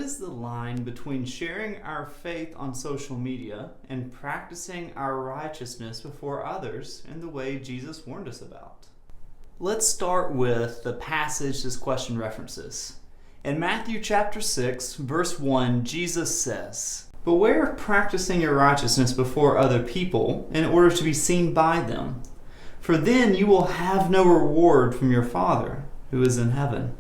is the line between sharing our faith on social media and practicing our righteousness before others in the way Jesus warned us about? Let's start with the passage this question references. In Matthew chapter 6, verse 1, Jesus says, "Beware of practicing your righteousness before other people in order to be seen by them, for then you will have no reward from your Father who is in heaven."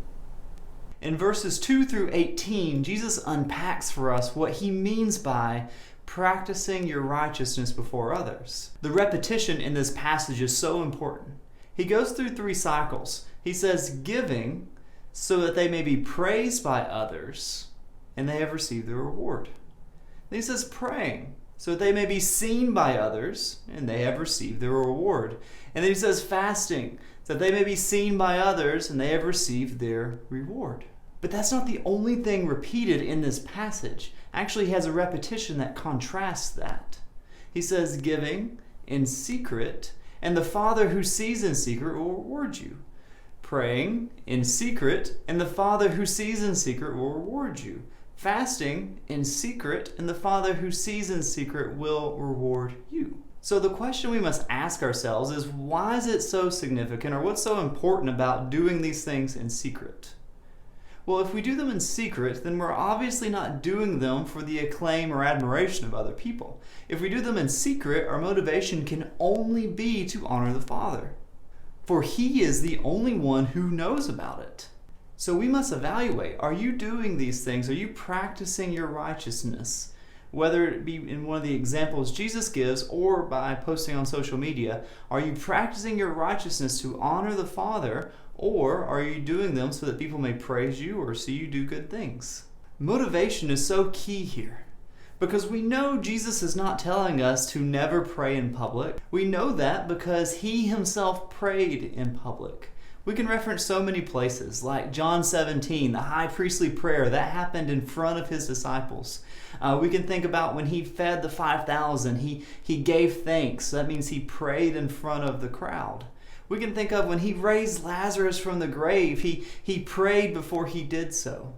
In verses 2 through 18, Jesus unpacks for us what he means by practicing your righteousness before others. The repetition in this passage is so important. He goes through 3 cycles. He says, giving so that they may be praised by others and they have received the reward. Then he says, praying so that they may be seen by others and they have received their reward. And then he says, fasting so that they may be seen by others and they have received their reward. But that's not the only thing repeated in this passage. Actually, he has a repetition that contrasts that. He says, giving in secret, and the Father who sees in secret will reward you. Praying in secret, and the Father who sees in secret will reward you. Fasting in secret, and the Father who sees in secret will reward you. So the question we must ask ourselves is, why is it so significant, or what's so important about doing these things in secret? Well, if we do them in secret, then we're obviously not doing them for the acclaim or admiration of other people. If we do them in secret, our motivation can only be to honor the Father, for He is the only one who knows about it. So we must evaluate, are you doing these things? Are you practicing your righteousness? Whether it be in one of the examples Jesus gives or by posting on social media, are you practicing your righteousness to honor the Father, or are you doing them so that people may praise you or see you do good things? Motivation is so key here, because we know Jesus is not telling us to never pray in public. We know that because He Himself prayed in public. We can reference so many places, like John 17, the high priestly prayer that happened in front of His disciples. We can think about when He fed the 5,000, he gave thanks. That means He prayed in front of the crowd. We can think of when He raised Lazarus from the grave, he prayed before He did so.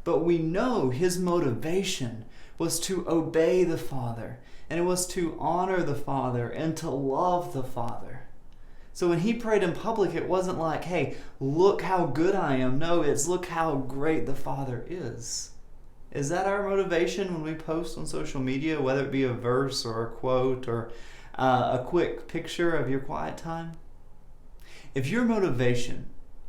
But we know His motivation was to obey the Father, and it was to honor the Father and to love the Father. So when He prayed in public, it wasn't like, hey, look how good I am. No, it's look how great the Father is. Is that our motivation when we post on social media, whether it be a verse or a quote or a quick picture of your quiet time? If your motivation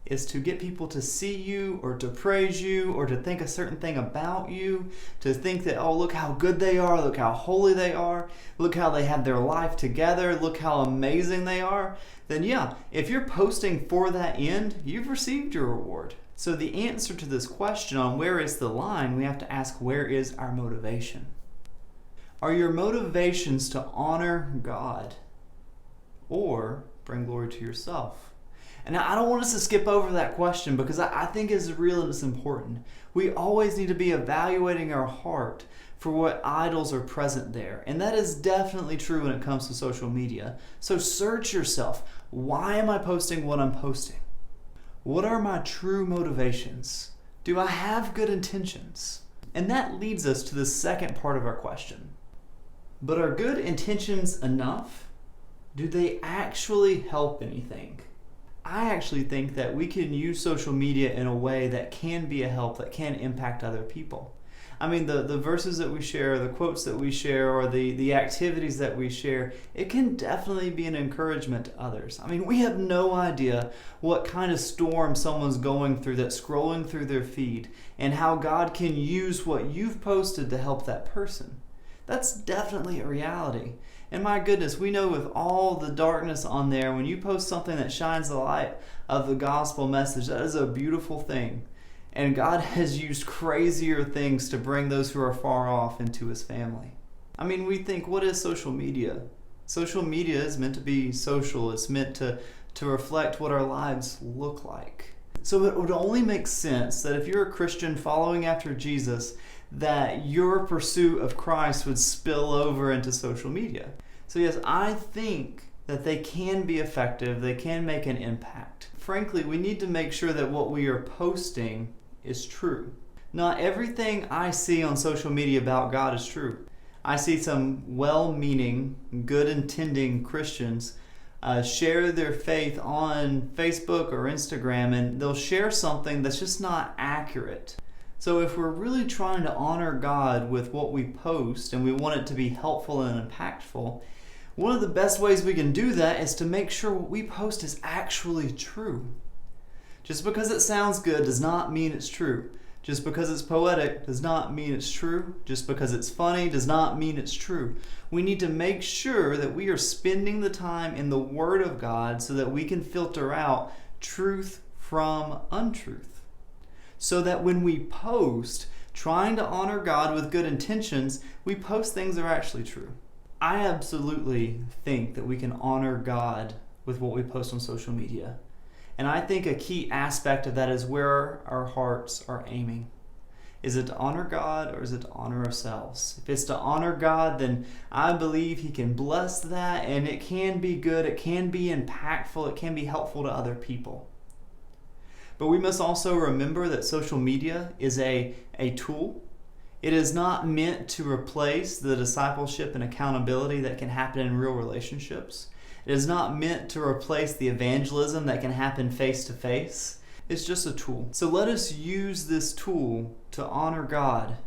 is to get people to see you or to praise you or to think a certain thing about you, to think that, oh, look how good they are, look how holy they are, look how they have their life together, look how amazing they are, then yeah, if you're posting for that end, you've received your reward. So the answer to this question on where is the line, we have to ask, where is our motivation? Are your motivations to honor God or bring glory to yourself? And I don't want us to skip over that question because I think it's real and it's important. We always need to be evaluating our heart for what idols are present there. And that is definitely true when it comes to social media. So search yourself. Why am I posting what I'm posting? What are my true motivations? Do I have good intentions? And that leads us to the second part of our question. But are good intentions enough? Do they actually help anything? I actually think that we can use social media in a way that can be a help, that can impact other people. I mean, the verses that we share, the quotes that we share, or the activities that we share, it can definitely be an encouragement to others. I mean, we have no idea what kind of storm someone's going through that's scrolling through their feed, and how God can use what you've posted to help that person. That's definitely a reality. And my goodness, we know with all the darkness on there, when you post something that shines the light of the gospel message, that is a beautiful thing. And God has used crazier things to bring those who are far off into His family. I mean, we think, what is social media? Social media is meant to be social. It's meant to reflect what our lives look like. So it would only make sense that if you're a Christian following after Jesus, that your pursuit of Christ would spill over into social media. So yes, I think that they can be effective, they can make an impact. Frankly, we need to make sure that what we are posting is true. Not everything I see on social media about God is true. I see some well-meaning, good-intending Christians share their faith on Facebook or Instagram, and they'll share something that's just not accurate. So if we're really trying to honor God with what we post and we want it to be helpful and impactful, one of the best ways we can do that is to make sure what we post is actually true. Just because it sounds good does not mean it's true. Just because it's poetic does not mean it's true. Just because it's funny does not mean it's true. We need to make sure that we are spending the time in the Word of God so that we can filter out truth from untruth. So that when we post, trying to honor God with good intentions, we post things that are actually true. I absolutely think that we can honor God with what we post on social media. And I think a key aspect of that is where our hearts are aiming. Is it to honor God or is it to honor ourselves? If it's to honor God, then I believe He can bless that, and it can be good, it can be impactful, it can be helpful to other people. But we must also remember that social media is a tool. It is not meant to replace the discipleship and accountability that can happen in real relationships. It is not meant to replace the evangelism that can happen face to face. It's just a tool. So let us use this tool to honor God